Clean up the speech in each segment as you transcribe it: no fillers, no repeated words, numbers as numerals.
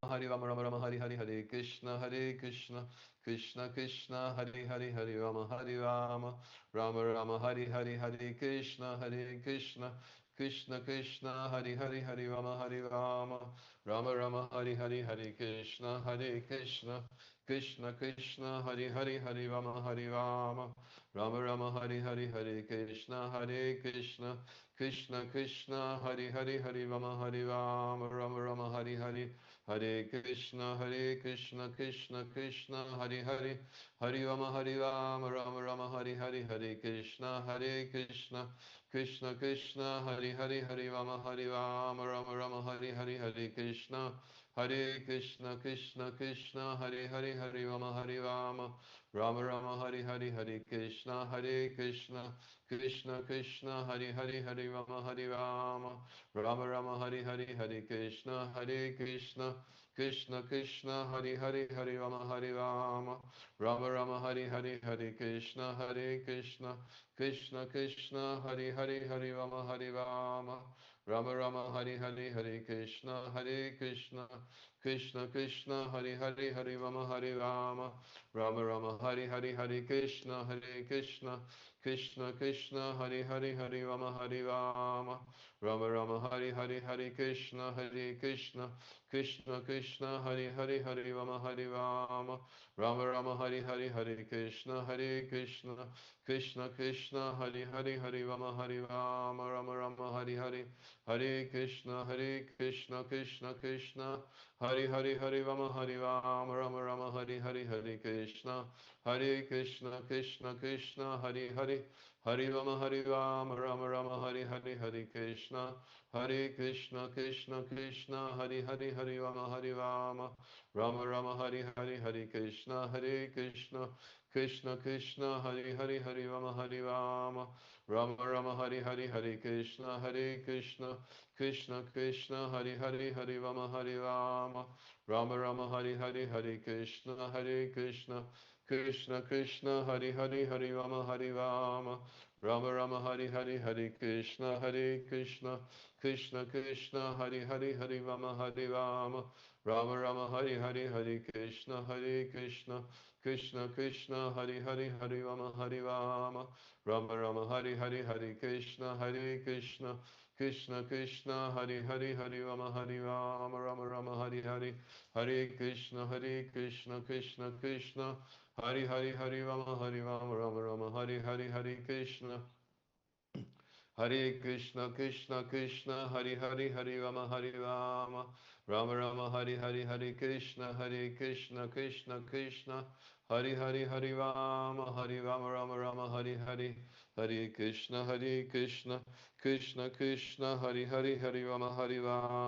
Hare Rama Rama Rama Hare Hare Hare Krishna Krishna Krishna Hare Hare Hare Rama Rama Rama Rama Hare Hare Hare Krishna Krishna Krishna Hare Hare Hare Rama Rama Rama Hare Hare Krishna Krishna Krishna Hare Rama Rama Rama Hare Krishna Krishna Krishna Hare Rama Rama Rama Hare Krishna Krishna Krishna Hare Rama Rama Hare Krishna Krishna Krishna Hare Rama Hare Krishna Krishna Krishna Rama Rama Hare Krishna Krishna Krishna Rama Rama Hare Krishna Krishna Krishna Rama Rama Hare Krishna Krishna Krishna Rama Rama Hare Krishna Krishna Krishna Rama Rama Hare Krishna Krishna Krishna Rama Rama Hare Krishna Krishna Krishna Rama Rama Hare Krishna Krishna Krishna Rama Rama Hare Krishna Krishna Rama Rama Hare Krishna Krishna Rama Rama Hare Krishna Krishna Rama Rama Hare Krishna Krishna Krishna Rama Rama Hare Krishna Krishna Krishna Rama Rama Hare Krishna Krishna Rama Rama Hare Krishna Krishna Krishna Rama Rama Hare Krishna Krishna Krishna Rama Rama Hare Krishna Krishna Krishna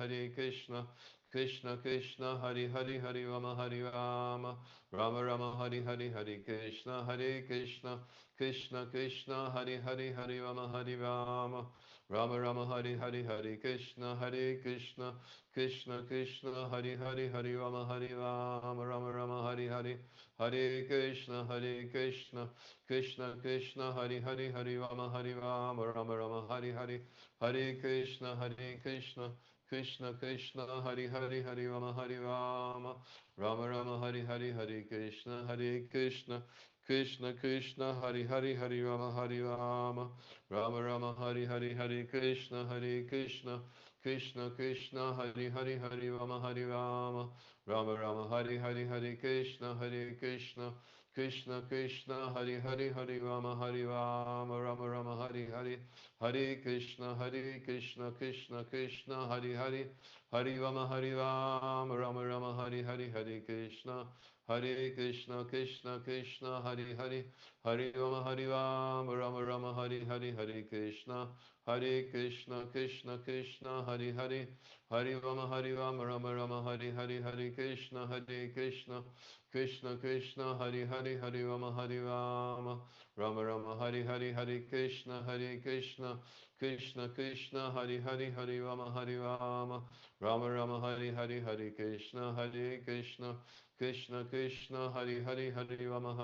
Rama Rama Hare Krishna Krishna Krishna Rama Rama Hare Krishna Krishna Krishna Rama Rama Hare Krishna Krishna Rama Rama Hare Krishna Krishna Rama Rama Hare Krishna Krishna Rama Rama Hare Krishna Krishna Rama Rama Hare Krishna Krishna Rama Rama Hare Krishna Rama Hare Krishna Rama Hare Krishna Rama Rama Hare Krishna Rama Rama Krishna Rama Rama Krishna Rama Krishna Rama Krishna Krishna Rama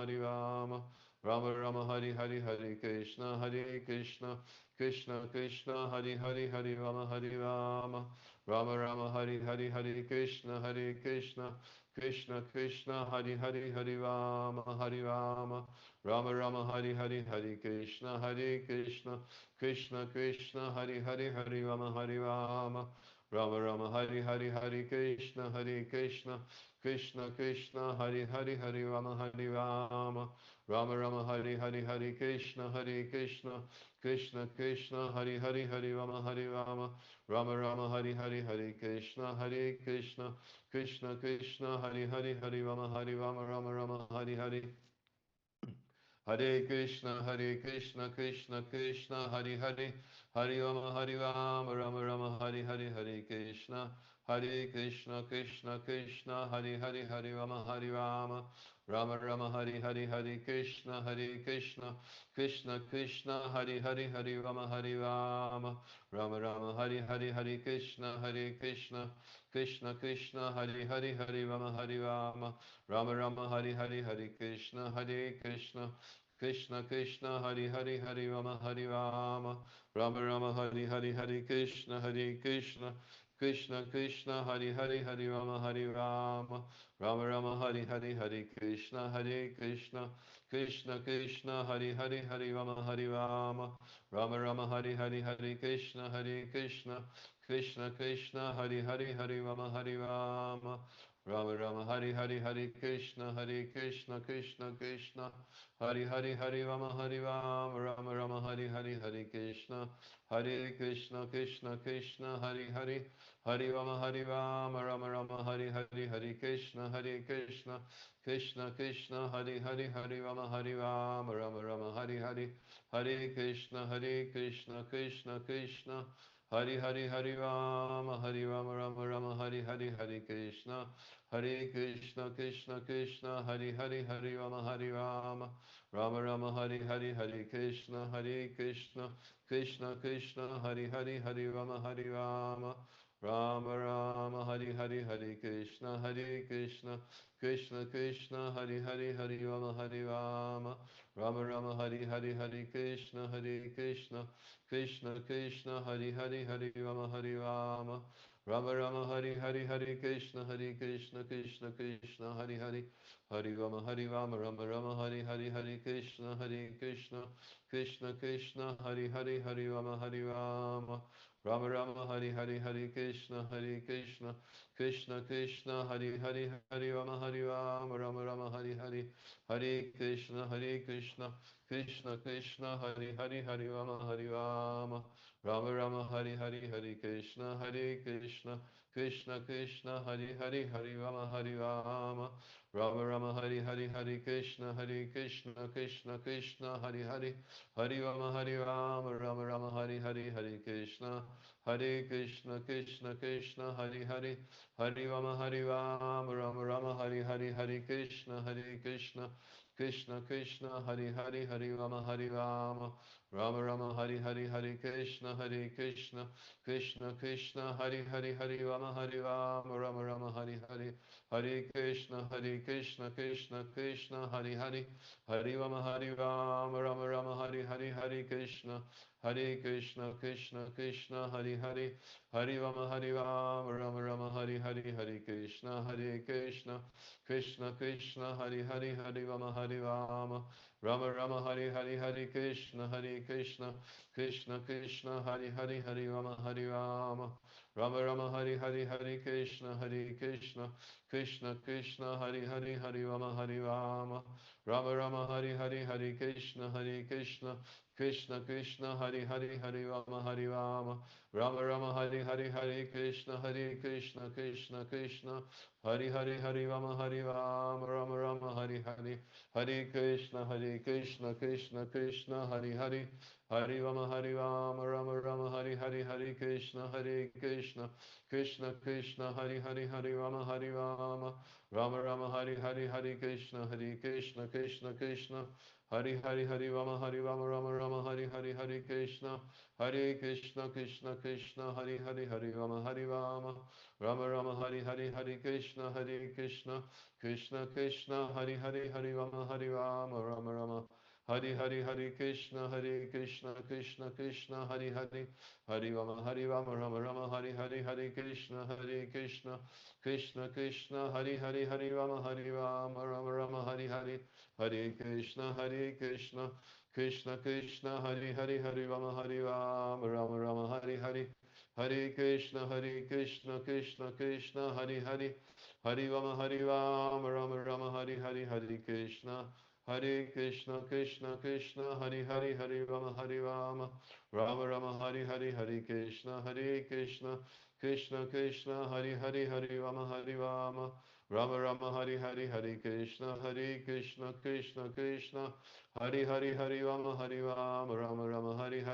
Rama Rama Hari Hari Hari Krishna Hari Krishna Krishna Krishna Hari Hari Hari Rama Hari Rama Rama Rama Hari Hari Hari Krishna Hari Krishna Krishna Krishna Hari Hari Hari Rama Hari Rama Rama Rama Hari Hari Hari Krishna Hari Krishna Krishna Krishna Hari Hari Hari Rama Hari Rama Rama Rama Hari Hari Hari Krishna Hari Krishna Krishna Krishna Hari Hari Hari Rama Hari Rama Rama Rama Hari Hari Hari Krishna Hari Krishna Krishna Krishna Hari Hari Hari Rama Hari Rama Rama Rama Hari Hari Hari Krishna Hari Krishna Krishna Krishna Hari Hari Hari Rama Hari Rama Rama Rama Hari Hari Hare Krishna, Hare Krishna, Krishna Krishna, Hare Hare, Hare Rama, Hare Rama, Rama Rama, Hare Hare, Hare Krishna, Hare Krishna, Krishna Krishna, Hare Hare, Hare Rama, Hare Rama, Rama Rama, Hare Hare, Hare Krishna, Hare Krishna, Krishna Krishna, Hare Hare, Hare Rama, Hare Rama, Rama Rama, Hare Hare, Hare Krishna, Hare Krishna, Krishna Krishna, Hare Hare, Hare Rama, Hare Rama, Rama Rama, Hare Hare, Hare Krishna, Hare Krishna, Krishna Krishna Hari Hari Hari Rama Hari Rama Rama Rama Hari Hari Hari Krishna Hari Krishna Krishna Krishna Hari Hari Hari Rama Hari Rama Rama Rama Hari Hari Hari Krishna Hari Krishna Krishna Krishna Hari Hari Hari Rama Hari Rama Rama Rama Hari Hari Hari Krishna Hari Krishna Krishna Krishna Hari Hari Hari Rama Hari Rama Rama Rama Hari Hari Hari Krishna Hari Krishna Krishna Krishna Hari Hari Hari Rama Hari Rama Rama Rama Hari Hari Hari Krishna Hari Krishna Krishna Krishna Hari Hari Hari Rama Hari Rama Rama Rama Hari Hari Hari Krishna Hari Krishna Krishna Krishna Hari Hari Hari Rama Hari Rama Rama Rama Hari Hari Hari Krishna Hari Krishna Krishna Krishna Hari Hari Hari Rama Hari Rama Rama Rama Hari Hari Hari Krishna Hare Krishna Krishna Krishna Hari Hari Hari Rama Hari Rama Rama Rama Hari Hari Hari Krishna Hari Krishna Krishna Krishna Hari Hari Hari Rama Hari Rama Rama Rama Hari Hari Hari Krishna Hari Krishna Krishna Krishna Hari Hari Hari Rama Hari Rama Rama Rama Hari Hari Hari Krishna Hari Krishna Krishna Krishna Hari Hari Hari Rama Hari Rama Rama Rama Hari Hari Hari Krishna Hari Krishna Krishna Krishna Hari Hari Hari Rama Hari Rama Rama Rama Hari Hari Hari Krishna Hari Krishna Krishna Krishna Hari Hari Hari Rama Hari Rama Rama Rama Hari Hari Hari Krishna Hari Krishna Krishna Krishna Hari Hari Hari Rama Hari Rama Rama Rama Hari Hari Hari Krishna Hari Krishna Krishna Krishna Hari Hari Hari Rama Hari Rama Rama Rama Hari Hari Hari Krishna Hari Krishna Krishna Krishna Hari Hari Hari Rama Hari Rama Rama Rama Hari Hari Hari Krishna Hari Krishna Krishna Krishna Hari Hari Hari Rama Hari Rama Rama Rama Hari Hari Hari Krishna Hari Krishna Krishna Krishna Hari Hari Hari Rama Hari Rama Rama Rama Hari Hari Hari Krishna Hari Krishna Krishna Krishna Hari Hari Hari Rama Hari Rama Rama Rama Hari Hari Hari Krishna Hari Krishna Krishna Krishna Hari Hari Hari Rama Hari Rama Rama Rama Hari Hari Hari Krishna Hari Krishna Krishna Krishna Hari Hari Hari Rama Hari Rama Rama Rama Hari Hari Hari Krishna Hari Krishna Krishna Krishna Hari Hari Hari Rama Hari Rama Rama Rama Hari Hari Hari Krishna Hari Krishna Krishna Krishna Hari Hari Hari Rama Hari Rama Rama Rama Hari Hari Hari Krishna Hari Krishna Krishna Krishna Hari Hari Hari Rama Hari Rama Rama Rama Hari Hari Hari Krishna Hari Krishna Krishna Krishna Hari Hari Hari Rama Hari Rama Rama Rama Hari Hari Hari Krishna Hari Krishna Krishna Krishna Hari Hari Hari Rama Hari Rama Rama Rama Hari Hari Hari Krishna Hari Krishna Krishna Krishna Hari Hari Hari Rama Hari Rama Rama Rama Hari Hari Hari Krishna Krishna Krishna Hari Hari Hari Rama Rama Rama Hari Hari Hari Krishna Krishna Krishna Krishna Hari Hari Hari Rama Rama Rama Hari Hari Hari Krishna Krishna Krishna Hari Hari Hari Rama Rama Rama Hari Hari Hari Krishna Krishna Krishna Hari Hari Hari Rama Rama Rama Hari Hari Hari Krishna Krishna Krishna Krishna Hari Hari Hari Rama Rama Hari Hari Hari Krishna Krishna Krishna Hari Hari Hari Rama Rama Rama Hari Hari Krishna Krishna Krishna Krishna Hari Hari Rama Rama Rama Hari Hari Krishna Krishna Krishna Krishna Hari Hari Rama Rama Rama Hari Hare Krishna Krishna Krishna Hari Hari Rama Rama Rama Hari Hare Krishna Krishna Krishna Krishna Hari Rama Rama Rama Hari Hare Krishna Krishna Krishna Krishna Hari Rama Rama Rama Hari Hare Krishna Krishna Krishna Krishna Hari Rama Rama Rama Hari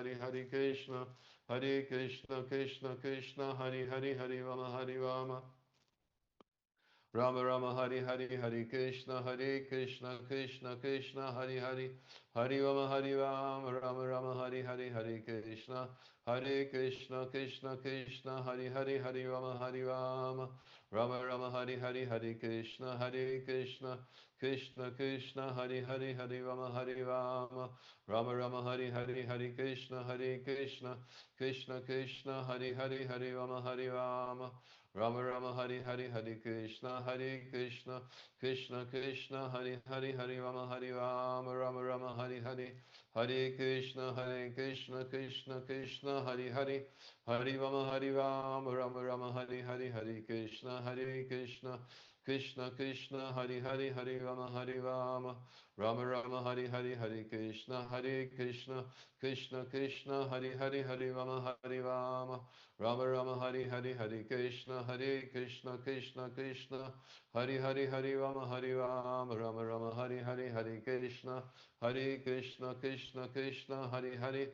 Hare Krishna Krishna Krishna Hari Rama Rama Rama Hari Krishna Krishna Krishna Hari Rama Rama Hari Krishna Krishna Krishna Hari Rama Rama Hari Krishna Krishna Krishna Hari Rama Rama Hari Krishna Krishna Krishna Hari Rama Rama Rama Hari Krishna Krishna Krishna Hari Rama Rama Hari Krishna Krishna Krishna Hari Rama Rama Hari Krishna Krishna Krishna Hari Rama Rama Hari Krishna Krishna Krishna Hari Rama Rama Hari Krishna Krishna Krishna Hari Rama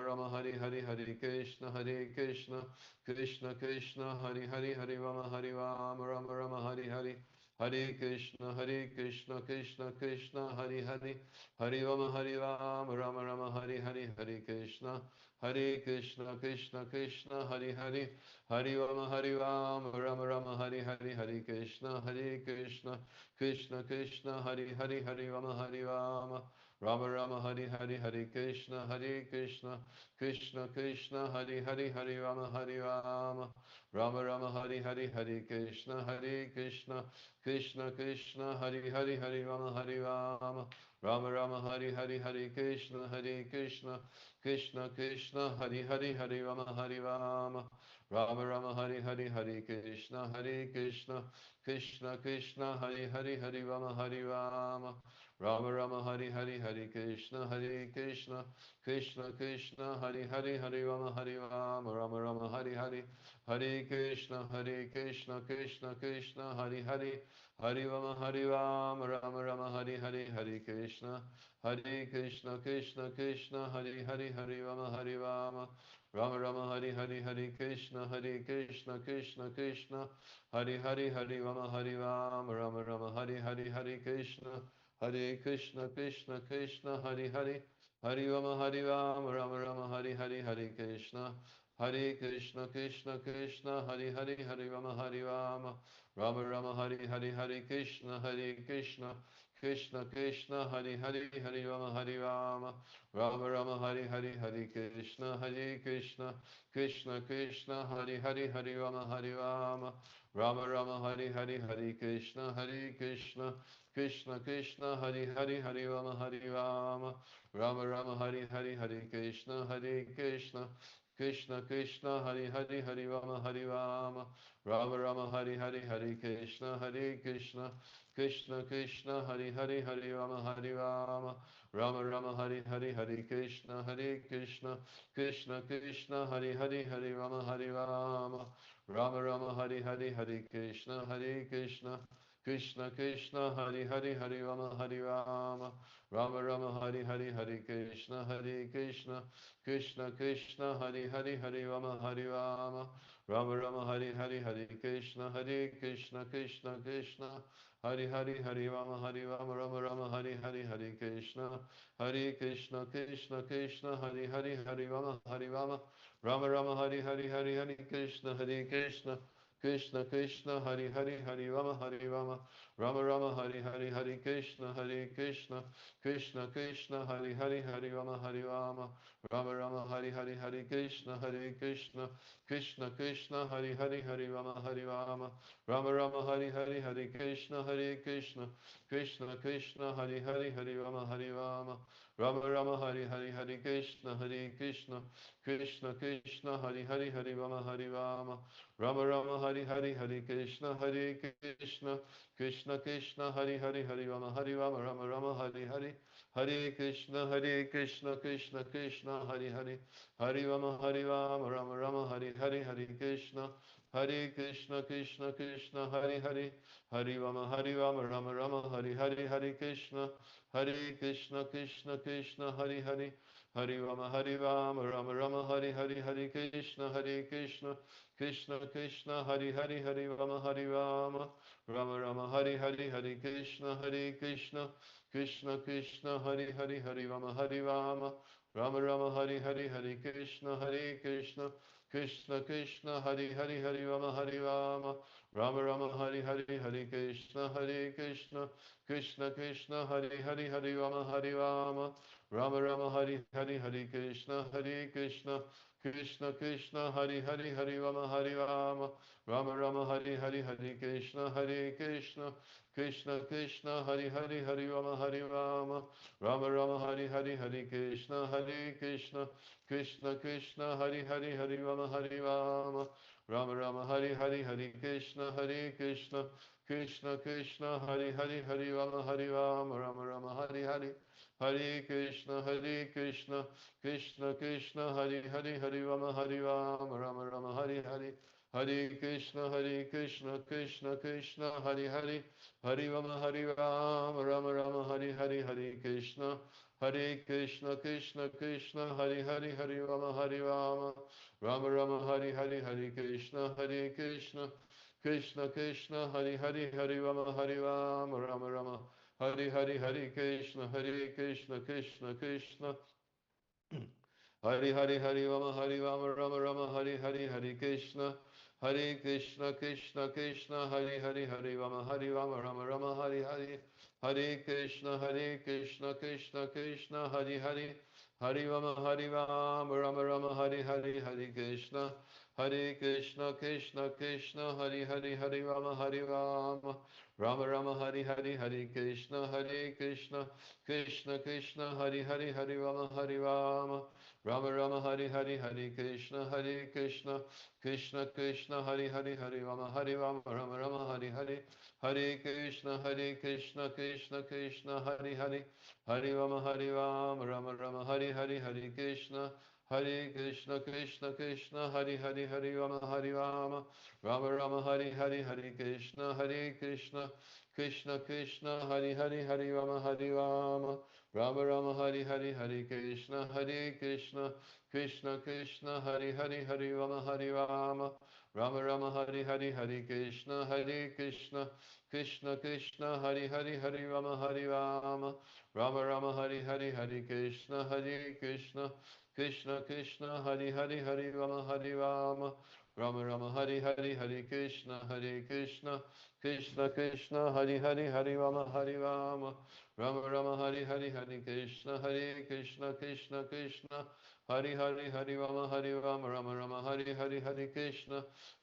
Rama Hari Krishna Krishna Krishna Hari Rama Hari Krishna Krishna Krishna Hari Rama Rama Hari Krishna Krishna Krishna Hari Rama Hare Krishna Krishna Hari Rama Rama Hare Krishna Krishna Hari Rama Hare Krishna Krishna Hari Rama Hare Krishna Krishna Hari Rama Hare Krishna Krishna Hari Rama Hare Krishna Krishna Hari Rama Hare Krishna Krishna Hari Rama Hare Krishna Krishna Hari Rama Hare Krishna Hari Rama Hare Krishna Krishna Hari Rama Hare Krishna Krishna Hari Rama Hare Krishna Krishna Hari Rama Hare Krishna Krishna Hari Rama Hare Krishna Krishna Hari Rama Hare Krishna Krishna Hari Rama Krishna Rama Hare Krishna Rama Hare Krishna Rama Hare Krishna Rama Rama Hare Krishna Krishna Krishna Hari Hari Hari Rama Hari Rama Rama Rama Hari Hari Hari Krishna Hari Krishna Krishna Krishna Hari Hari Hari Rama Hari Rama Rama Rama Hari Hari Hari Krishna Hari Krishna Krishna Krishna Hari Hari Hari Rama Hari Rama Rama Rama Hari Hari Hari Krishna Hari Krishna Krishna Krishna Hari Hari Hari Rama Hari Rama Rama Rama Hari Hari Hari Hari Krishna Hari Krishna Krishna Krishna Hari Hari Hari Rama Hari Rama Rama Rama Hari Hari Hari Krishna Hari Krishna Krishna Krishna Hari Hari Hari Rama Hari Rama Rama Rama Hari Hari Hari Krishna Hari Krishna Krishna Krishna Hari Hari Hari Rama Hari Rama Rama Rama Hari Hari Hari Krishna Hari Krishna Krishna Krishna Hari Hari Hari Rama Hari Rama Rama Rama Hari Hari Hari Krishna Hari Krishna Krishna Krishna Hari Hari Hari Rama Hari Rama Rama Rama Hari Hari Hari Krishna Hari Krishna Krishna Krishna Hari Hari Hari Rama Hari Rama Rama Rama Hari Hari Hare Krishna Krishna Krishna Hari Hari Hari Rama Rama Rama Hari Hari Hari Krishna Krishna Krishna Krishna Hari Hari Hari Rama Rama Rama Hari Hari Hari Krishna Krishna Krishna Krishna Hari Hari Hari Rama Rama Rama Hari Hari Hari Krishna Krishna Krishna Krishna Hari Hari Hari Rama Rama Rama Hari Hari Hari Krishna Krishna Krishna Krishna Hari Hari Hari Rama Rama Rama Hari Hari Hari Krishna Krishna Krishna Krishna Hari Hari Hari Rama Rama Rama Hari Hari Hari Krishna Krishna Krishna Krishna Hari Hari Hari Rama Rama Rama Hari Hari Hari Krishna Krishna Krishna Krishna Hari Hari Hari Rama Rama Rama Hari Hari Hari Krishna Krishna Krishna Krishna Hari Hari Hari Rama Rama Rama Hari Hari Hari Krishna Krishna Krishna Krishna Hari Hari Hari Rama Rama Rama Hari Hari Hari Krishna Krishna Krishna Krishna Hari Hari Hari Rama Rama Rama Hari Hari Hare Krishna Krishna Krishna Hari Hari Hari Rama Rama Rama Hari Hari Hare Krishna Krishna Krishna Hari Hari Hari Rama Rama Rama Hari Hari Hare Krishna Krishna Krishna Hari Hari Hari Rama Rama Rama Hari Hari Hare Krishna Krishna Krishna Krishna Hari Hari Hari Rama Rama Rama Hari Hari Hari Krishna Krishna Krishna Hari Hari Hari Rama Rama Hari Hari Hari Krishna Krishna Krishna Hari Hari Hari Rama Rama Rama Hari Hari Hare Krishna Krishna Krishna Hari Hari Hari Rama Rama Rama Hari Hari Hari Krishna Krishna Krishna Hari Hari Hari Rama Rama Rama Hari Hari Hari Krishna Krishna Krishna Krishna Hari Hari Hari Rama Rama Rama Hari Hari Hari Krishna Krishna Krishna Krishna Hari Hari Hari Rama Rama Rama Hari Hari Hare Krishna Krishna Krishna Hari Hari Hari Rama Rama Rama Hari Hari Hari Krishna Krishna Krishna Hari Hari Hari Rama Rama Rama Hari Hari Hari Krishna Krishna Krishna Krishna Hari Hari Hari Rama Rama Rama Hari Hari Hari Krishna Krishna Krishna Krishna Hari Hari Hari Rama Rama Rama Hari Hari Hari Krishna Krishna Krishna Krishna Hari Hari Hari Rama Rama Rama Hari Hari Hari Krishna Krishna Krishna Krishna Hari Hari Hari Rama Rama Rama Hari Hari Hari Krishna Krishna Krishna Krishna Hari Hari Hari Rama Rama Rama Hari Hari Hari Krishna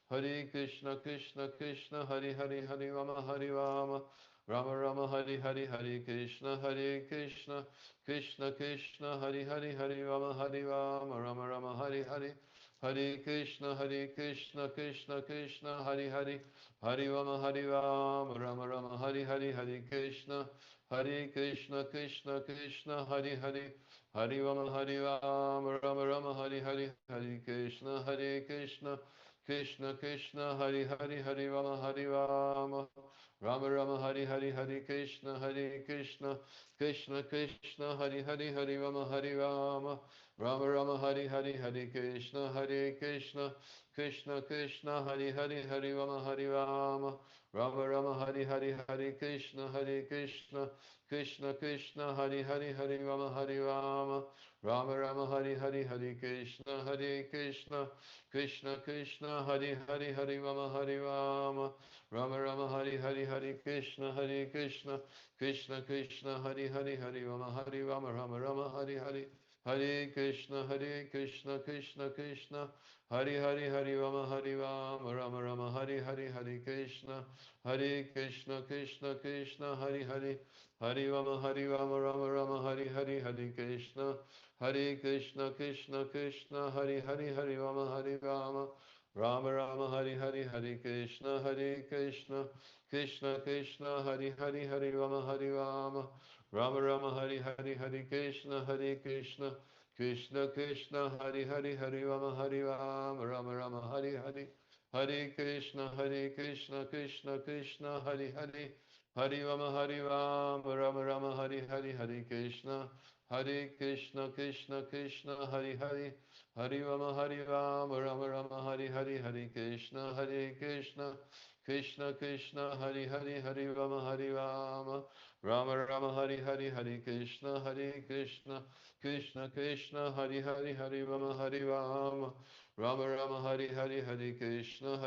Krishna Krishna Krishna Hari Hari Hari Rama Rama Rama Hari Hari Hari Krishna Krishna Krishna Hari Hari Hari Rama Rama Rama Hari Hari Hari Krishna Krishna Krishna Krishna Hari Hari Hari Rama Rama Rama Hari Hari Hare Krishna Krishna Krishna Hari Hari Hari Rama Rama Rama Hari Hari Hari Krishna Krishna Krishna Hari Hari Hari Rama Rama Rama Hari Hari Hari Krishna Krishna Krishna Krishna Hari Hari Hari Rama Hari Rama Rama Rama Hari Hari Hari Krishna Krishna Krishna Hari Hari Hari Rama Hari Rama Rama Rama Hari Hari Hari Krishna Krishna Krishna Hari Hari Hari Rama Hari Rama Rama Rama Hari Hari Hari Krishna Krishna Krishna Hari Hari Hari Rama Hari Rama Rama Rama Hari Hari Hari Krishna Krishna Krishna Hari Hari Hari Rama Hari Rama Rama Rama Hari Hari Hari Krishna Krishna Krishna Hari Hari Hari Rama Hari Rama Rama Rama Hari Hari Hare Krishna Krishna Krishna Hari Hari Hari Rama Hari Rama Rama Rama Hari Hari Hari Krishna Krishna Krishna Hari Hari Hari Rama Rama Rama Hari Hari Hari Krishna Krishna Krishna Hari Hari Hari Rama Hari Rama Rama Rama Hari Hari Hari Krishna Krishna Krishna Hari Hari Hari Rama Hari Rama Rama Rama Hari Hari Hari Krishna Krishna Krishna Hari Hari Hari Rama Hari Rama Rama Rama Hari Hari Hare Krishna Krishna Krishna Hari Hari Hari Rama Rama Hari Hari Hari Krishna Krishna Krishna Hari Hari Hari Rama Rama Hari Hari Hari Krishna Krishna Krishna Hari Hari Hari Rama Rama Rama Hari Hari Hari Krishna Krishna Krishna Hari Hari Hari Rama Rama Rama Hari Hari Hari Krishna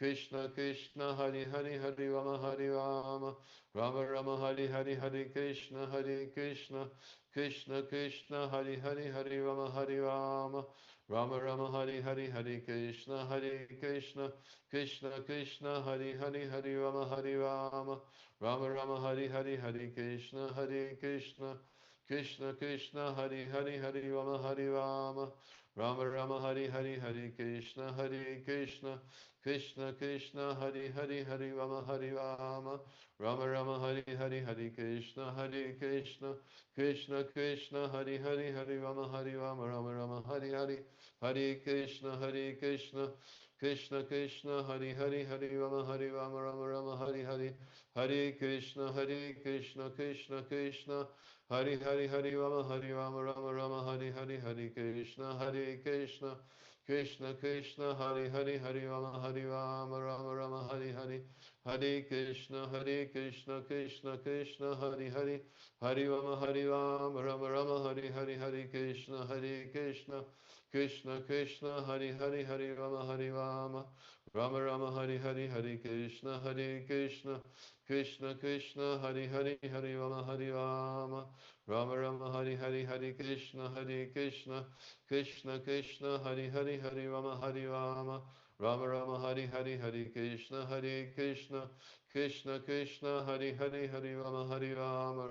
Krishna Krishna Hari Hari Hari Rama Rama Rama Hari Hari Hari Krishna Krishna Krishna Hari Hari Hari Rama Rama Rama Hari Hari Hari Krishna Krishna Krishna Hari Hari Hari Rama Rama Rama Hari Hari Hari Krishna Krishna Krishna Hari Hari Hari Rama Rama Rama Hari Hari Hari Krishna Krishna Krishna Hari Hari Hari Rama Rama Rama Hari Hari Hari Krishna Krishna Krishna Hari Hari Hari Rama Rama Rama Hari Hari Hari Krishna Krishna Krishna Hari Hari Hari Rama Rama Rama Hari Hari Hari Krishna Krishna Krishna Hari Hari Hari Rama Rama Hari Hari Hari Krishna Krishna Krishna Hari Hari Hari Rama Rama Hari Hari Hare Krishna Krishna Krishna Hari Hari Hari Rama Rama Hari Hari Hari Krishna Krishna Krishna Hari Hari Hari Rama Rama Hari Hari Hari Krishna Krishna Krishna Hari Hari Hari Rama Rama Hari Hari Hari Krishna Krishna Krishna Hari Hari Hari Rama Rama Hari Hari Hari Krishna Krishna Krishna Hari Hari Hari Rama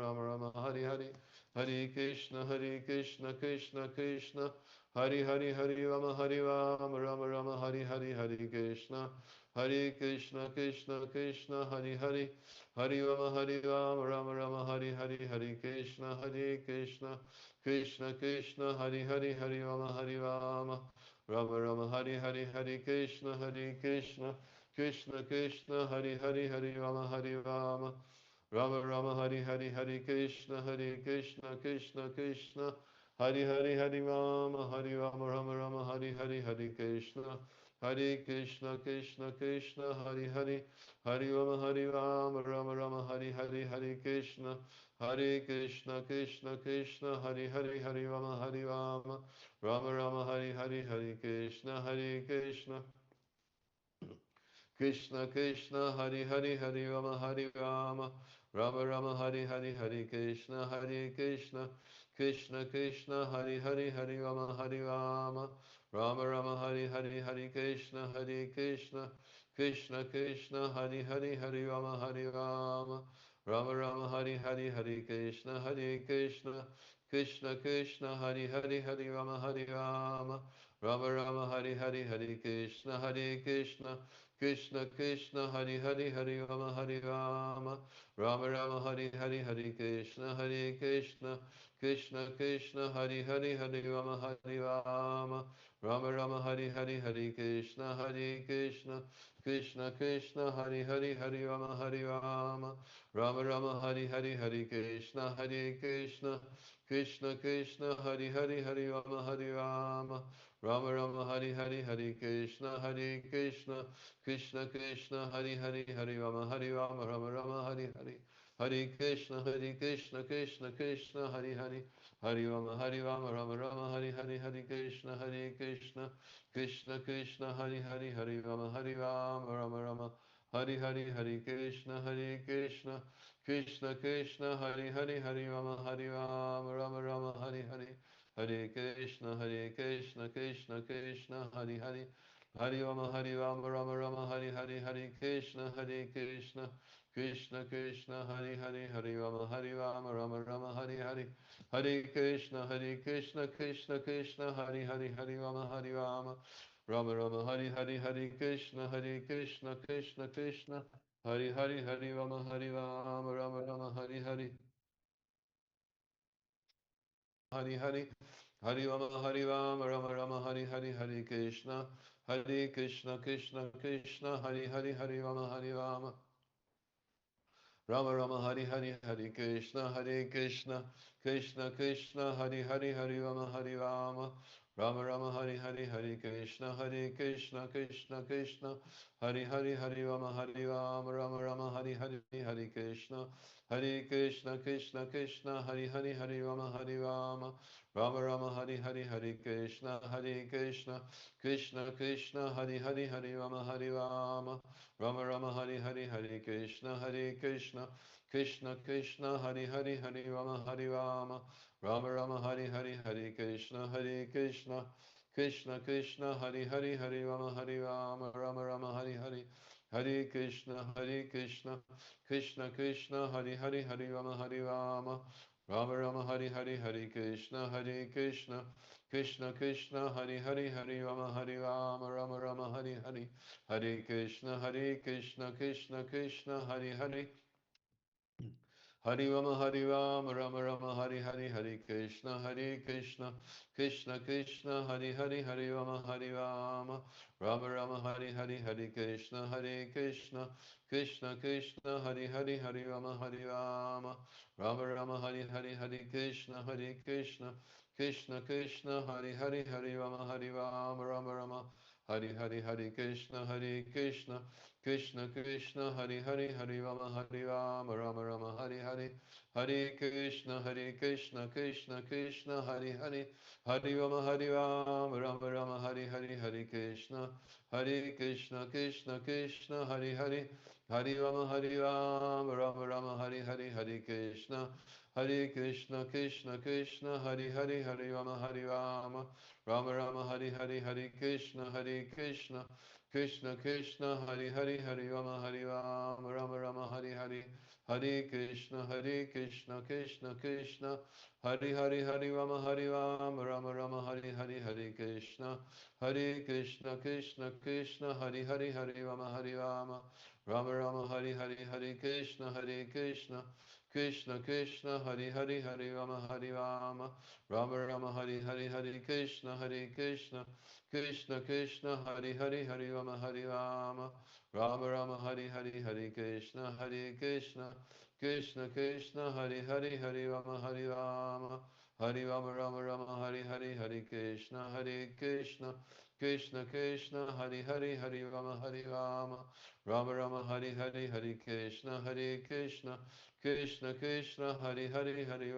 Rama Hari Hari Hari Krishna Krishna Krishna Hari Hari Hari Rama Rama Hari Hari Hari Krishna Krishna Krishna Hari Hari Hari Rama Rama Hari Hari Hari Krishna Krishna Krishna Hari Hari Hari Rama Rama Hari Hari Hari Krishna Krishna Krishna Hari Hari Hari Rama Rama Hari Hari Hari Krishna Krishna Krishna Hari Hari Hari Rama Rama Hari Hari Hari Krishna Krishna Krishna Hari Hari Hari Rama Rama Hari Hari Hari Krishna Krishna Krishna Hari Hari Hari Rama Rama Hari Hari Hari Krishna Krishna Krishna Hari Hari Hari Rama Rama Hari Hari Hari Krishna Krishna Krishna Hari Hari Hari Rama Rama Hari Hari Hari Krishna Krishna Krishna Hari Hari Hari Rama Rama Hari Hari Hari Krishna Krishna Krishna Hari Hari Hari Rama Rama Hari Hari Hari Krishna Krishna Krishna Hari Hari Hari Rama Rama Hari Hari Hari Krishna Krishna Krishna Hari Hari Hari Rama Rama Rama Hari Hari Hari Krishna Krishna Krishna Hari Hari Hari Rama Hari Rama Rama Rama Hari Hari Hari Krishna Krishna Krishna Hari Hari Hari Rama Hari Rama Rama Rama Hari Hari Hari Krishna Krishna Krishna Hari Hari Hari Rama Hari Rama Rama Rama Hari Hari Hari Krishna Krishna Krishna Hari Hari Hari Rama Rama Hari Hari Hari Krishna Krishna Krishna Hari Hari Hari Rama Rama Hari Hari Hari Krishna Krishna Krishna Hari Hari Hari Rama Rama Hari Hari Hare Krishna Krishna Krishna Hari Hari Hari Rama Rama Hari Hari Hari Krishna Krishna Krishna Hari Hari Hari Rama Rama Hari Hari Hare Krishna Krishna Krishna Hari Hari Hari Rama Rama Hari Hari Hari Krishna Krishna Krishna Hari Hari Hari Rama Rama Hari Hari Hari Hari Hari Rama Rama Hari Hari Hari Krishna Krishna Krishna Hari Hari Hari Rama Rama Rama Hari Hari Hari Krishna Krishna Krishna Hari Hari Hari Rama Rama Hari Hari Hari Krishna Krishna Krishna Hari Hari Hari Rama Rama Hari Hari Hari Krishna Krishna Krishna Hari Hari Hari Rama Rama Hari Hari Hari Krishna Krishna Krishna Hari Hari Hari Rama Rama Hari Hari Hari Krishna Krishna Krishna Hari Hari Hari Rama Rama Hari Hari Hari Krishna Krishna Krishna Hari Hari Hari Rama Rama Hari Hari Hari Krishna Krishna Krishna Hari Hari Hari Rama Rama Hari Hari Hari Krishna Krishna Krishna Hari Hari Hari Rama Rama Hari Hari Hare Krishna Krishna Krishna Hari Hari Hari Rama Rama Hari Hari Hari Krishna Krishna Krishna Hari Hari Hari Rama Rama Hari Hari Hari Krishna Krishna Krishna Hari Hari Hari Rama Rama Hari Hari Hari Krishna Krishna Krishna Hari Hari Hari Rama Hari Hari Hari Krishna Krishna Krishna Hari Hari Hari Rama Rama Hari Hari Hare Krishna Krishna Krishna Hari Hari Hari Rama Hari Hari Hari Krishna Krishna Krishna Hari Hari Hari Rama Rama Hari Hari Hari Krishna Krishna Krishna Hari Hari Hari Rama Rama Hari Hari Hari Krishna Krishna Krishna Hari Hari Hari Rama Rama Hari Hari Hare Krishna Krishna Krishna Hari Hari Hari Rama Rama Hari Hari Hare Krishna Krishna Krishna Hari Hari Hari Rama Rama Hari Hari Hare Krishna Krishna Krishna Hari Hari Hari Rama Rama Hari Hari Hare Krishna Krishna Krishna Hari Hari Hari Rama Rama Hari Hari Hare Krishna Krishna Krishna Hari Hari Hari Rama Hari Rama Hari Hari Hare Krishna Krishna Krishna Hari Hari Hari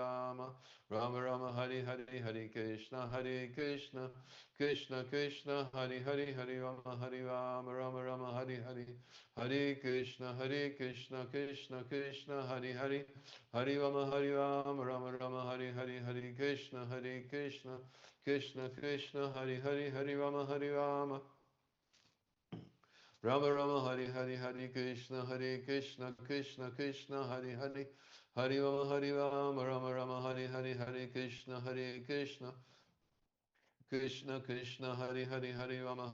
Rama Rama Hari Hari Hare Krishna Krishna Krishna Hari Hari Hari Rama Rama Hari Hari Hare Krishna Krishna Krishna Hari Hari Hari Rama Hari Hari Hare Krishna Krishna Krishna Hari Hari Hari Rama Hari Hari Hare Krishna Krishna Krishna Hari Hari Hari Rama Rama Hari Hari Hare Krishna Krishna Krishna Hari Hari Hari Rama Hari Hari Hare Krishna Krishna Krishna Hari Hari Hari Rama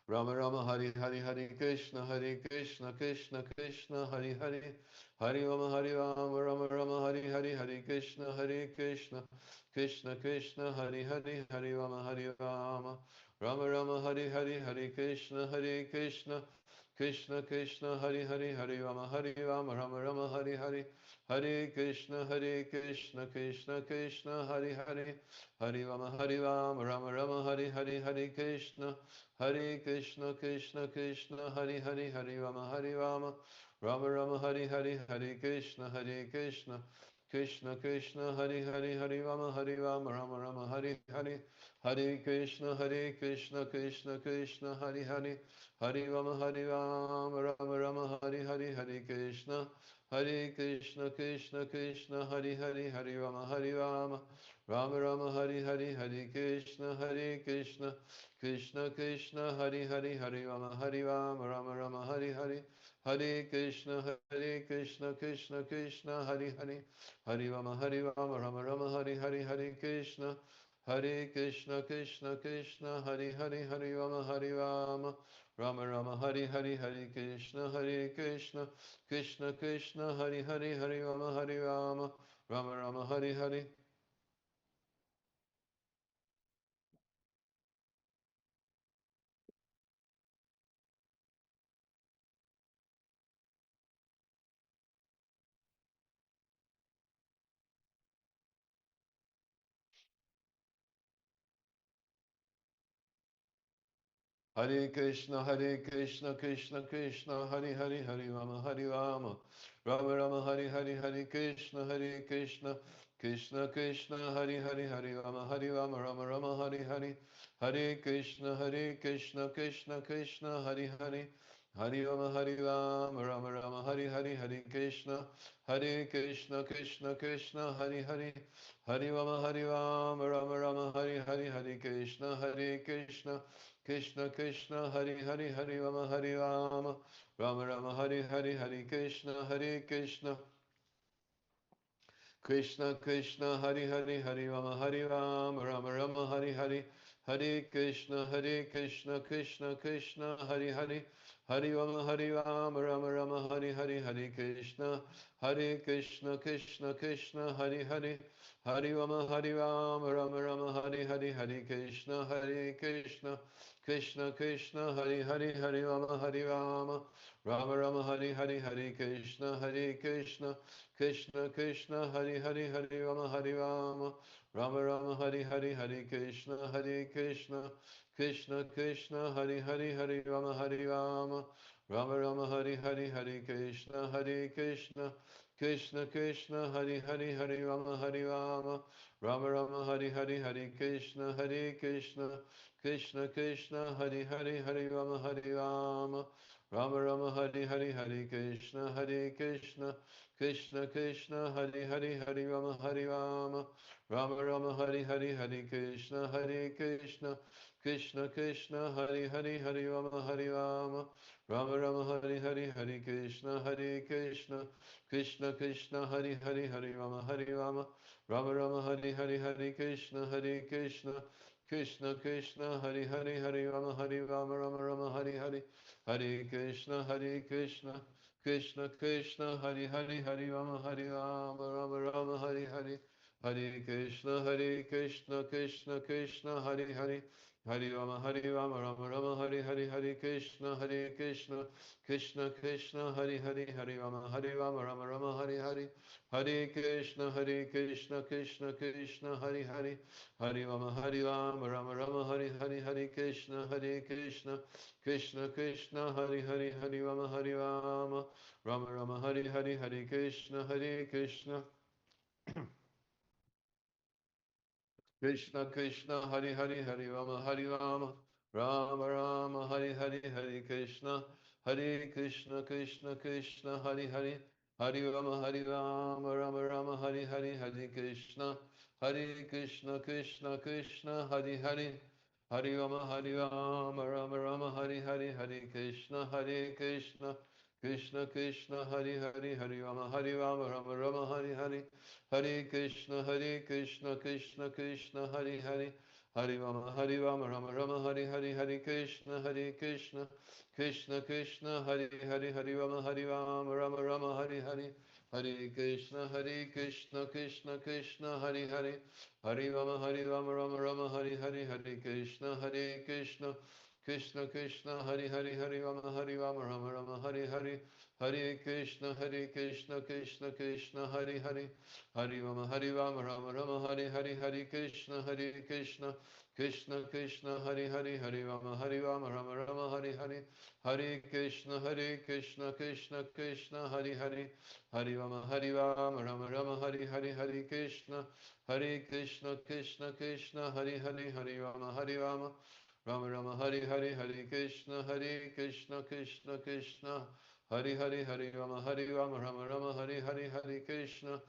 Rama Rama Hari Hari Hari Krishna Krishna Krishna Hari Hari Hari Rama Rama Rama Hari Hari Hari Krishna Krishna Krishna Hari Hari Hari Rama Rama Rama Hari Hari Hari Krishna Krishna Krishna Hari Hari Hari Rama Rama Hari Hari Hare Krishna Krishna Krishna Hari Hari Hari Rama Rama Hari Hari Hari Krishna Krishna Krishna Hari Hari Hari Rama Rama Hari Hari Hari Krishna Krishna Hari Hari Hari Rama Rama Hari Hari Hare Krishna Krishna Hari Hari Hari Rama Rama Hari Hari Hari Krishna Krishna Hari Hari Hari Rama Rama Hari Hari Hari Krishna Krishna Hari Hari Hari Rama Rama Hari Hari Hare Krishna Krishna Hari Hari Hari Rama Rama Hari Hari Hari Krishna Krishna Hari Hari Hari Rama Rama Hari Hari Hari Krishna Krishna Hari Hari Hari Rama Rama Hari Hari Hare Krishna Krishna Krishna Hari Hari Hari Rama Rama Hari Hari Hari Krishna Krishna Hari Hari Hari Rama Rama Hari Hari Hare Krishna Krishna Hari Hari Hari Rama Hari Hari Hari Krishna Krishna Hari Hari Hari Rama Hari Hari Hari Krishna Krishna Hari Rama Rama Hari Hari Hari Krishna Krishna Hari Rama Hari Hari Hare Krishna Hari Hari Hari Rama Hari Hari Hare Krishna Hari Hari Hari Rama Hari Hari Hare Krishna Hari Hari Hari Rama Hari Hari Hare Krishna Hari Hari Hari Rama Hari Hari Hare Krishna Hari Hari Hari Rama Hari Hari Hare Krishna Hari Hari Hari Rama Hari Hari Hare Krishna Hari Hari Hari Rama Hari Hari Hare Krishna Hari Hari Hari Rama Hari Hari Hare Krishna Hari Hari Hari Rama Hari Hari Hare Krishna Hari Hari Hari Rama Hari Hari Hare Krishna Hari Hari Hari Rama Hari Hari Hare Krishna Hari Hari Hari Rama Hari Hari Hare Krishna Hari Hari Hari Rama Hari Hari Hare Krishna Hari Hari Hari Rama Hari Hari Hare Krishna Krishna Hari Hari Hari Rama Hari Hari Hare Krishna Hari Hari Hari Rama Hari Hari Hare Krishna Krishna Hari Hari Hari Rama Rama Hari Hari Hare Krishna Krishna Hari Hari Hari Rama Hari Hari Hare Krishna Hari Hari Hari Rama Hari Hari Hare Krishna Hari Hari Hari Rama Hari Hari Hare Krishna Krishna Hari Hari Hari Rama Hari Rama Rama Rama Hari Hari Hari Krishna Krishna Krishna Hari Hari Hari Rama Hari Rama Rama Rama Hari Hari Hare Krishna Krishna Krishna Hari Hari Hari Rama Rama Rama Hari Hari Hare Krishna Krishna Krishna Hari Hari Hari Rama Rama Rama Hari Hari Hare Krishna Krishna Krishna Hari Hari Hari Rama Rama Rama Hari Hari Hare Krishna Krishna Krishna Hari Hari Hari Rama Rama Rama Hari Hari Hare Krishna Krishna Krishna Hari Hari Hari Rama Rama Rama Hari Hari Hare Krishna Krishna Hari Hari Hari Rama Rama Rama Hari Hari Hare Krishna Krishna Hari Hari Hari Rama Rama Rama Hari Hari Hare Krishna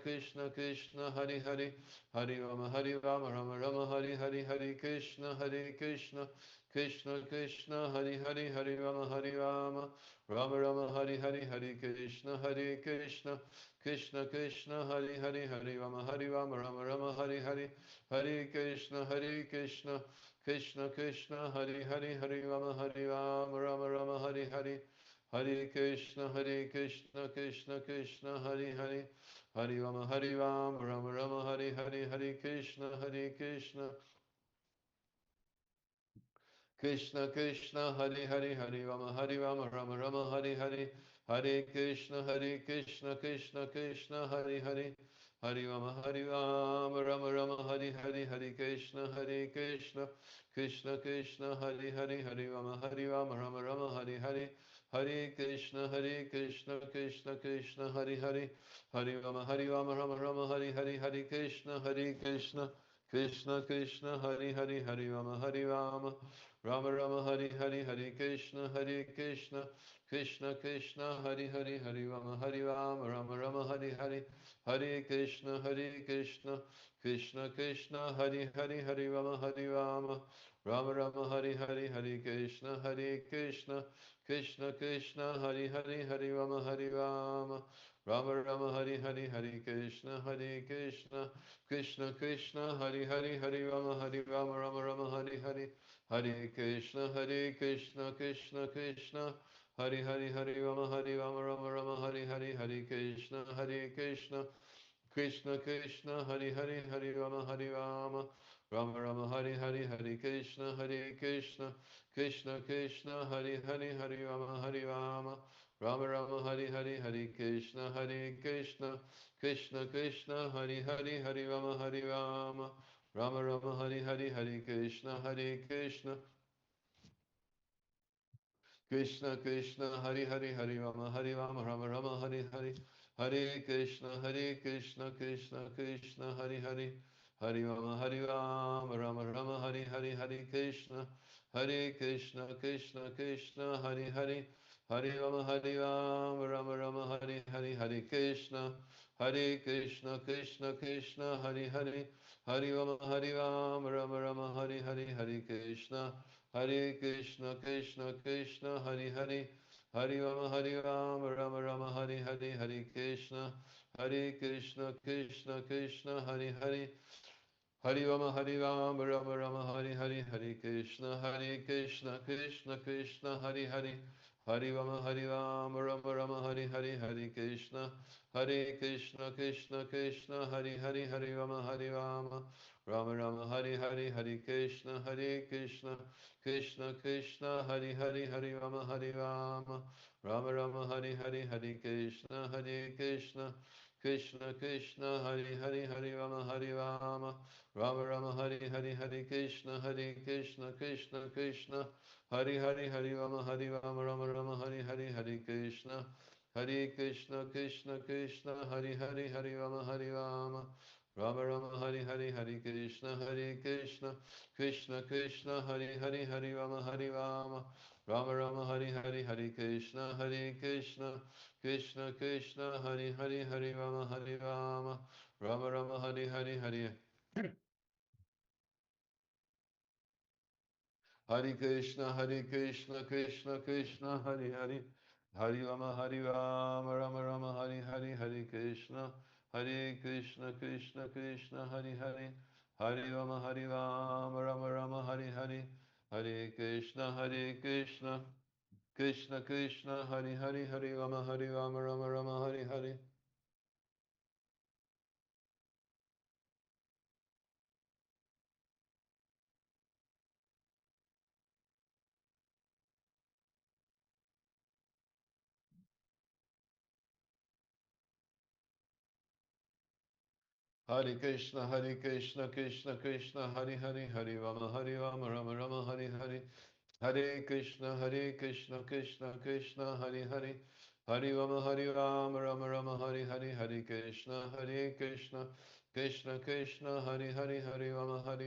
Krishna Krishna Hari Hari Hari Rama Rama Rama Hari Hari Hare Krishna Krishna Hari Hari Hari Rama Rama Hari Hari Hare Krishna Krishna Hari Hari Hari Rama Rama Hari Hari Hare Krishna Krishna Hari Hari Hari Rama Rama Hari Hari Hare Krishna Krishna Hari Hari Hari Rama Rama Hari Hari Hare Krishna Krishna Hari Hari Hari Rama Rama Hari Hari Hare Krishna Krishna Hari Hari Hari Rama Rama Hari Hari Hare Krishna Krishna Hari Hari Hari Rama Rama Hari Hari Hare Krishna Krishna Hari Hari Hari Rama Rama Hari Hari Hare Krishna Krishna Hari Hari Hari Rama Rama Hari Hari Hare Krishna Krishna Hari Hari Hari Rama Rama Hari Hari Hare Krishna Krishna Hari Hari Hari Rama Rama Hari Hari Hare Krishna Krishna Hari Hari Hari Rama Rama Hari Hari Hare Krishna Krishna Hari Hari Hari Rama Rama Hari Hari Hare Krishna Krishna Hari Hari Hari Rama Hari Hari Hare Krishna Krishna Hari Hari Hari Rama Rama Hari Hari Hare Krishna Krishna Hari Hari Hari Rama Rama Hari Hari Hare Krishna Krishna Hari Hari Hari Rama Rama Hari Hari Hare Krishna Krishna Hari Hari Hari Rama Rama Hari Hari Hare Krishna Krishna Hari Hari Hari Rama Hari Hari Hare Krishna Krishna Hari Hari Hari Rama Hari Hari Hare Krishna Krishna Hari Hari Hari Rama Hari Hari Hare Krishna Krishna Hari Hari Hari Rama Hari Hari Hare Krishna Krishna Hari Hari Hari Rama Hari Hari Hare Krishna Krishna Hari Hari Hari Rama Hari Hari Hare Krishna Krishna Hari Hari Hari Rama Hari Hari Hare Krishna Krishna Hari Hari Hari Rama Hari Hari Hare Krishna Krishna Hari Hari Hari Rama Rama Hari Hari Hare Krishna Krishna Hari Hari Hari Rama Hari Hari Hare Krishna Krishna Hari Hari Hari Rama Rama Hari Hari Hare Krishna Krishna Hari Hari Hari Rama Rama Hari Hari Hare Krishna Krishna Hari Hari Hari Rama Rama Hari Hari Hari Hari Krishna Krishna Hari Hari Hari Rama Hari Hari Hare Krishna Krishna Hari Hari Hari Rama Hari Rama Rama Rama Hari Hari. Hare Krishna Hare Krishna Krishna Krishna Hari Hari Hari Rama Rama Rama Hari Hari. Hare Krishna Krishna Krishna Hari Hari Hari Rama Rama Rama Hari Hari. Hare Krishna Krishna Krishna Hari Hari. Hari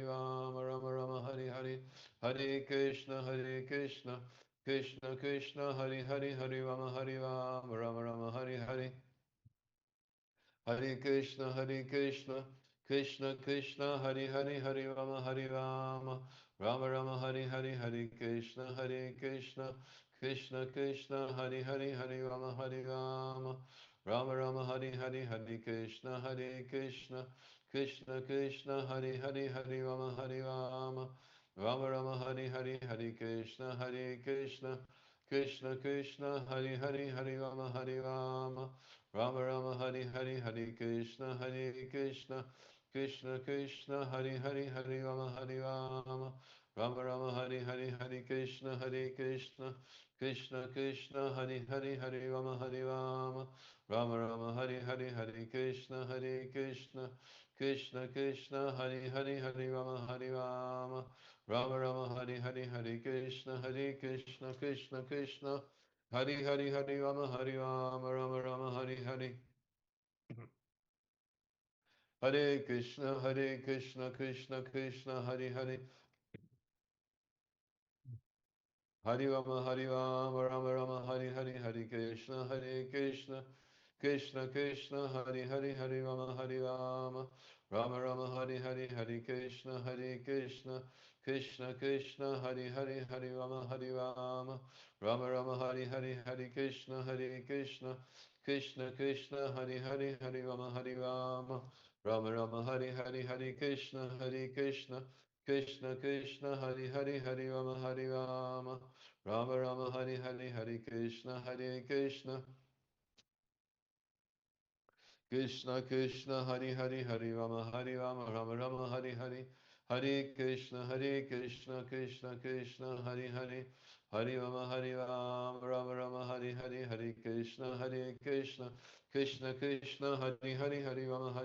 Rama Rama Hari Hari. Hare Krishna Krishna Krishna Hari Hari. Hari Rama Rama Hari Hari. Hare Krishna Krishna Krishna Hari Hari. Hari Rama Rama Hari Hari. Hare Krishna Krishna Krishna Hari Hari. Hari Rama Rama Rama Hari Hari. Hare Krishna Krishna Krishna Hari Hari. Hari Rama Rama Rama Hari Hari. Hare Krishna Krishna Krishna Hari Hari. Hari Rama Rama Hari Hari. Hare Krishna Krishna Krishna Hari Hari. Hari Rama Rama Hari Hari. Hare Krishna Krishna Krishna Hari Hari. Hari Rama Rama Hari Hari. Hare Krishna Krishna Hari Hari. Hari Rama Hari Hari. Hare Krishna Krishna Hari Hari. Hari Rama Hari Hari. Hare Krishna Krishna Hari Hari. Hari Rama Rama Hari Hari. Hare Krishna Krishna Hari Hari. Hari Rama Rama Hari Hari. Hare Krishna Krishna Hari Hari. Hari Rama Rama Hari Hari. Hare Krishna Krishna Hari Hari. Hari Rama Rama Hari Hari. Hare Krishna Krishna Hari Hari. Hari Rama Rama Hari Hari. Hare Krishna Krishna Hari Hari. Hari Rama Rama Hari Hari. Hare Krishna Krishna Hari Hari. Hari Rama Rama Rama Hari Hari. Hare Krishna Krishna Hari Hari.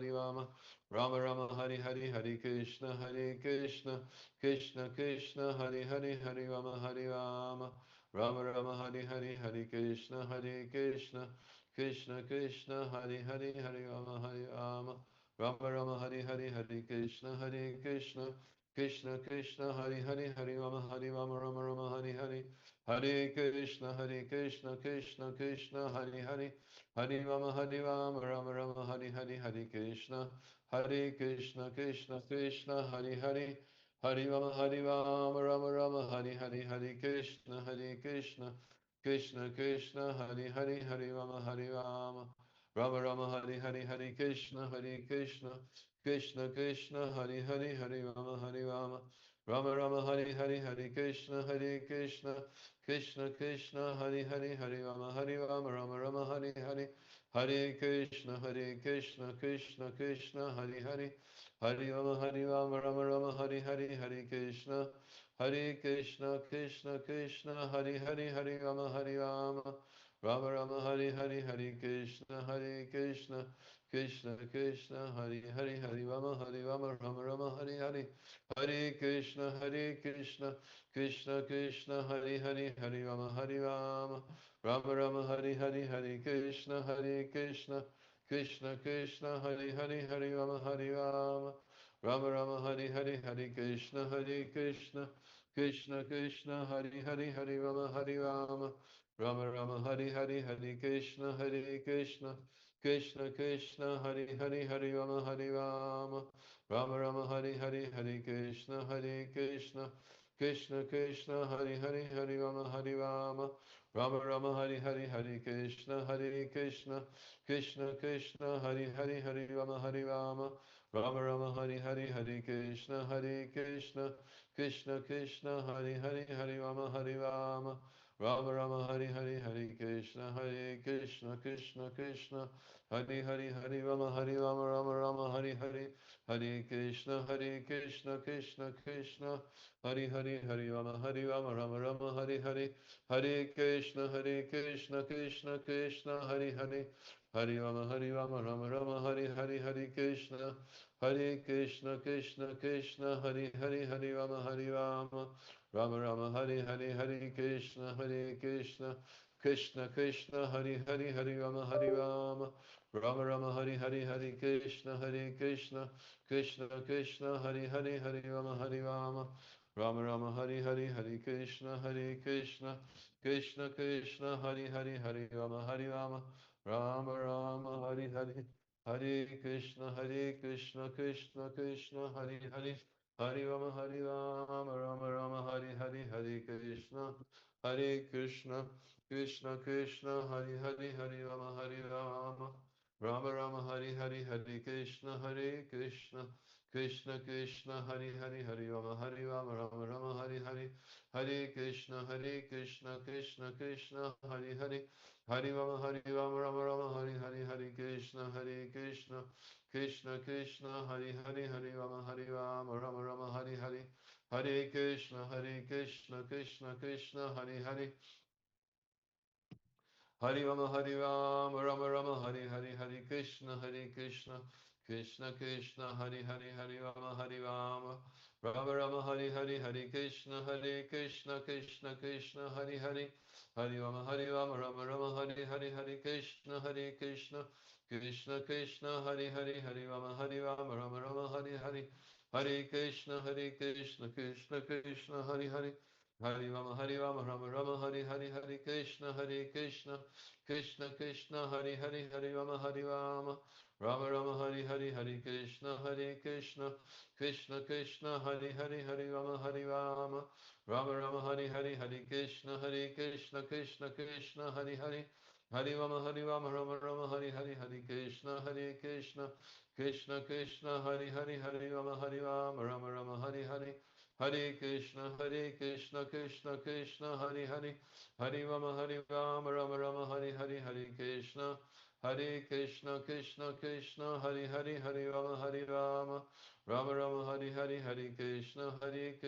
Hari Rama Rama Hari Hari. Hare Krishna Krishna Hari Hari. Hari Rama Rama Hari Hari. Hare Krishna Krishna Hari Hari. Hari Rama Rama Hari Hari. Hare Krishna Krishna Hari Hari. Hari Rama Hari Hari. Hare Krishna Krishna Hari Hari. Hari Rama Rama Hari Hari. Hare Krishna Krishna Hari Hari. Hari Rama Rama Hari Hari. Hare Krishna Krishna Hari Hari. Hari Rama Rama Hari Hari. Hare Krishna Krishna Hari Hari. Hari Rama Rama Hari Hari. Hare Krishna Krishna Hari Hari. Hari Rama Hari Hari. Hare Krishna Krishna Hari Hari. Hari Rama Hari Hari. Hare Krishna Krishna Hari Hari. Hari Rama Hari Hari. Hare Krishna Krishna Hari Hari. Hari Rama Hari Hari. Hare Krishna Krishna Hari Hari. Hari Rama Hari Hari. Hare Krishna Krishna Hari Hari. Hari Rama Rama Hari Hari. Hare Krishna Krishna Hari Hari. Hari Rama Hari Hari. Hare Krishna Krishna Hari Hari. Hari Rama Hari Hari. Hare Krishna Krishna Hari Hari. Hari Rama Hari Hari. Hare Krishna Krishna Hari Hari. Hari Rama Hari Hari. Hare Krishna Krishna Hari Hari. Hari Rama Rama Rama Hari Hari Hari Krishna Krishna Krishna Hari Hari Hari Rama Hari Rama Rama Rama Hari Hari Hari Krishna Krishna Krishna Hari Hari Hari Rama Rama Rama Hari Hari Hari Krishna Krishna Krishna Hari Hari Hari Rama Rama Hari Hari Hari Krishna Krishna Krishna Hari Hari Hari Rama Rama Hari Hari Hari Krishna Krishna Krishna Hari Hari Hari Rama Rama Rama Hari Hari Hari Krishna Krishna Krishna Hari Hari Hari Rama Rama Rama Hari Hari Hari Krishna Krishna Krishna Hari Hari Hari Rama Rama Hari Hari Hari Krishna Krishna Krishna Hari Hari Hari Rama Rama Rama Hari Hari Hare Krishna Krishna Krishna Hari Hari Hari Rama Rama Rama Hari Hari Hare Krishna Krishna Krishna Hari Hari Hari Rama Rama Rama Hari Hari Hare Krishna Krishna Krishna Hari Hari Hari Rama Rama Hari Hari Hare Krishna Krishna Krishna Hari Hari Hari Rama Rama Rama Hari Hari Hari Krishna Krishna Krishna Hari Hari Hari Rama Rama Hari Hari Hare Krishna Krishna Krishna Hari Hari Hari Rama Rama Rama Hari Hari Hari Krishna Krishna Krishna Hari Hari Hari Rama Rama Hari Hari Hari Krishna Krishna Krishna Hari Hari Hari Rama Rama Hari Hari Hari Krishna Krishna Krishna Hari Hari Hari Rama Rama Hari Hari Hare Krishna Krishna Krishna Hari Hari Hari Rama Rama Hari Hari Hari Krishna Krishna Krishna Hari Hari Hari Rama Rama Hari Hari Hari Krishna Krishna Krishna Hari Hari Hari Rama Rama Hari Hari Hari Krishna Krishna Krishna Hari Hari Hari Rama Rama Hari Hari Hari Krishna Krishna Krishna Hari Hari Hari Rama Rama Hari Hari Hare Krishna Krishna Krishna Hari Hari Hari Rama Rama Hari Hari Hari Krishna Krishna Krishna Hari Hari Hari Rama Rama Hari Hari Hari Krishna Krishna Krishna Hari Hari Hari Rama Rama Hari Hari Hari Krishna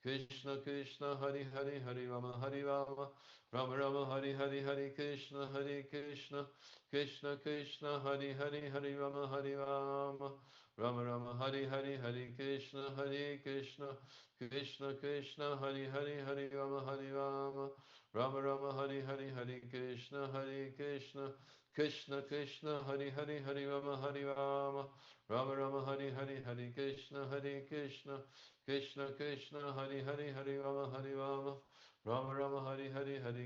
Krishna Krishna Hari Hari Hari Rama Rama Hari Hari Hari Krishna Krishna Krishna Hari Hari Hari Rama Rama Hari Hari Hari Krishna Krishna Krishna Hari Hari Hari Rama Rama Hari Hari Hari Krishna Krishna Krishna Hari Hari Hari Rama Rama Hari Hari Hari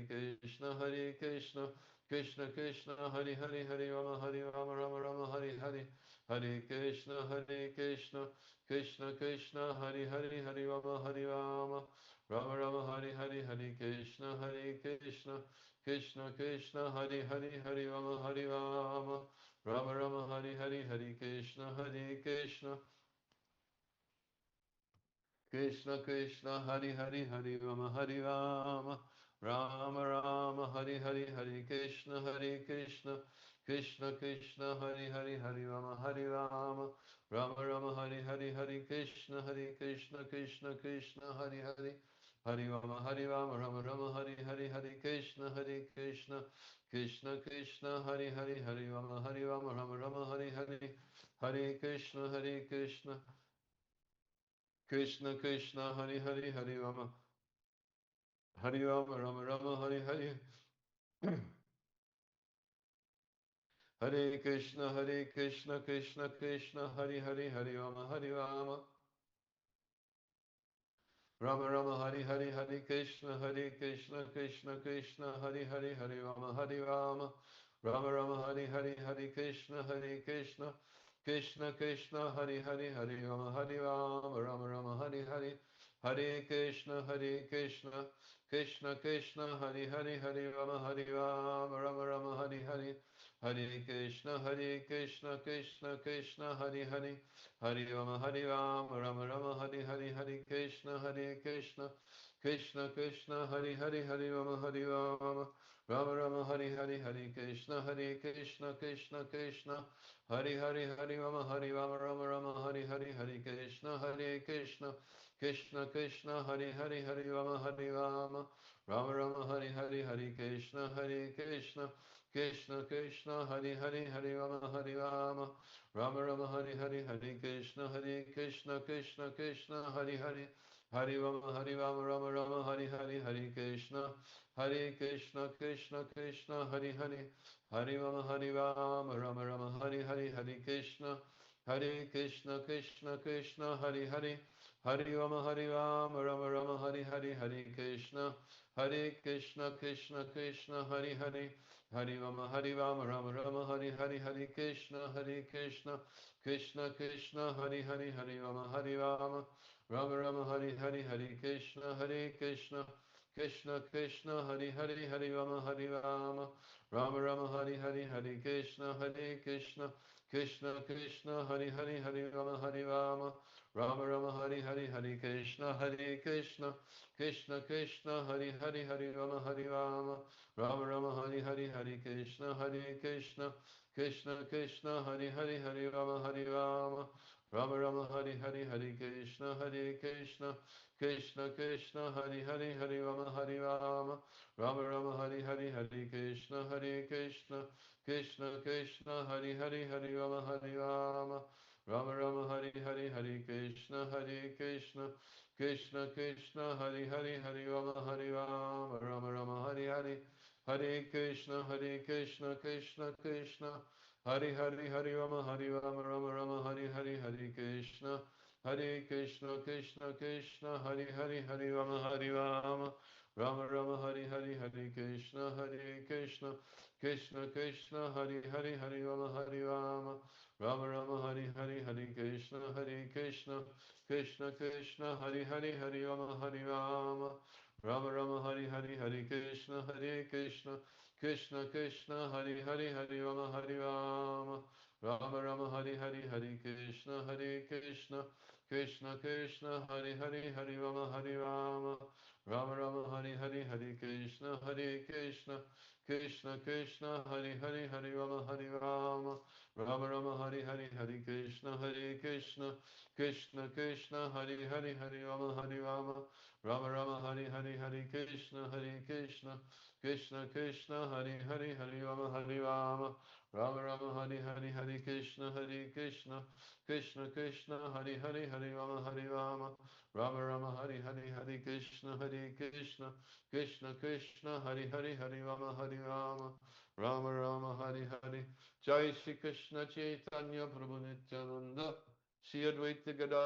Krishna Krishna Krishna Hari Hari Hari Rama Hari Hari Hare Krishna Krishna Krishna Hari Hari Hari Rama Rama Hari Hari Hari Krishna Krishna Krishna Hari Hari Hari Rama Rama Hari Hari Hari Krishna Krishna Krishna Hari Hari Hari Rama Rama Rama Hari Hari Hari Krishna Krishna Krishna Hari Hari Hari Rama Rama Hari Hari Hari Krishna Krishna Krishna Hari Hari Hari Rama Rama Hari Hari Hari Krishna Krishna Krishna Hari Hari Hari Rama Hari Hari Hare Krishna Krishna Krishna Hari Hari Hari Rama Rama Rama Hari Hari Hare Krishna Krishna Krishna Hari Hari Hari Rama Rama Rama Hari Hari Hari Krishna Krishna Krishna Hari Hari Hari Rama Rama Rama Hari Hari Hari Krishna Krishna Krishna Hari Hari Hari Rama Rama Rama Hari Hari Hare Krishna, Hare Krishna, Krishna Krishna, Hare Hare, Hare Rama, Hare Rama, Rama Rama, Hare Hare, Hare Krishna, Hare Krishna, Krishna Krishna, Hare Hare, Hare Rama, Hare Rama, Rama Rama, Hare Hare, Hare Krishna, Hare Krishna, Krishna Krishna, Hare Hare, Hare Rama, Hare Rama, Rama Rama, Hare Hare, Hare Krishna, Hare Krishna, Krishna Krishna, Hare Hare, Hare Rama, Hare Rama, Rama Rama, Hare Hare, Hare Krishna, Hare Krishna, Krishna Krishna, Hare Hare, Hare Rama, Hare Rama, Rama Rama, Hare Hare, Hare Krishna, Hare Krishna, Krishna Krishna, Hare Hare, Hare Rama, Hare Rama, Rama Rama, Hare Hare, Hare Krishna, Hare Krishna, Krishna Krishna, Hare Hare, Hare Rama, Hare Rama, Rama Rama, Hare Hare, Hare Krishna, Hare Krishna, Krishna Krishna, Hare Hare, Hare Rama, Hare Rama, Rama Rama, Hare Hare, Hare Krishna, Hare Krishna, Krishna Krishna, Hare Hare, Hare Rama, Hare Rama, Rama Rama, Hare Hare, Hare Krishna, Hare Krishna, Krishna Krishna, Hare Hare, Hare Rama, Hare Rama, Rama Rama, Hare Hare, Hare Krishna, Hare Krishna, Krishna Krishna, Hare Hare, Hare Rama, Hare Rama, Rama Rama, Hare Hare, Hare Krishna, Hare Krishna, Krishna Krishna, Hare Hare, Hare Rama, Hare Rama, Rama Rama, Hare Hare, Hare Krishna, Hare Krishna, Krishna Krishna, Hare Hare, Hare Rama, Hare Rama, Rama Rama, Hare Hare, Hare Krishna, Hare Krishna, Krishna Krishna, Hare Hare, Hare Rama, Hare Rama, Rama Rama, Hare Hare, Hare Krishna, Hare Krishna, Krishna Krishna, Hare Hare, Hare Rama, Hare Rama, Rama Rama, Hare Hare, Hare Krishna, Hare Krishna, Krishna Krishna, Hare Hare, Hare Rama, Hare Rama, Rama Rama, Hare Hare, Hare Krishna, Hare Krishna, Krishna Krishna, Hare Hare, Hare Rama, Hare Rama, Rama Rama, Hare Hare, Hare Krishna, Hare Krishna, Krishna Krishna, Hare Hare, Hare Rama, Hare Rama, Rama Rama, Hare Hare, Hare Krishna, Hare Krishna, Krishna Krishna, Hare Hare, Hare Rama, Hare Rama, Rama Rama, Hare Hare, Hare Krishna, Hare Krishna, Krishna Krishna, Hare Hare, Hare Rama, Hare Rama, Rama Rama, Hare Hare, Hare Krishna, Hare Krishna, Krishna Krishna, Hare Hare, Hare Rama, Hare Rama, Rama Rama, Hare Hare, Hare Krishna, Hare Krishna, Krishna Krishna, Hare Hare, Hare Rama, Hare Rama, Rama Rama, Hare Hare, Hare Krishna, Hare Krishna, Krishna Krishna, Hare Hare, Hare Rama, Hare Rama, Rama Rama, Hare Hare, Hare Krishna, Hare Krishna, Krishna Krishna, Hare Hare, Hare Rama, Hare Rama, Rama Rama, Hare Hare, Hare Krishna, Hare Krishna, Krishna Krishna, Hare Hare, Hare Rama, Hare Rama, Rama Rama, Hare Hare, Hare Krishna, Hare Krishna, Krishna Krishna, Hare Hare, Hare Rama, Hare Rama, Rama Rama, Hare Hare, Hare Krishna, Hare Krishna, Krishna Krishna, Hare Hare, Hare Rama, Hare Rama, Rama Rama, Hare Hare, Hare Krishna, Hare Krishna, Krishna Krishna, Hare Hare, Hare Rama, Hare Rama, Rama Rama, Hare Hare, Hare Krishna, Hare Krishna, Krishna Krishna, Hare Hare, Hare Rama, Hare Rama, Rama Rama, Hare Hare. Jai Shri Krishna Chaitanya Prabhu Nityananda, Shri Advaita Gadadhar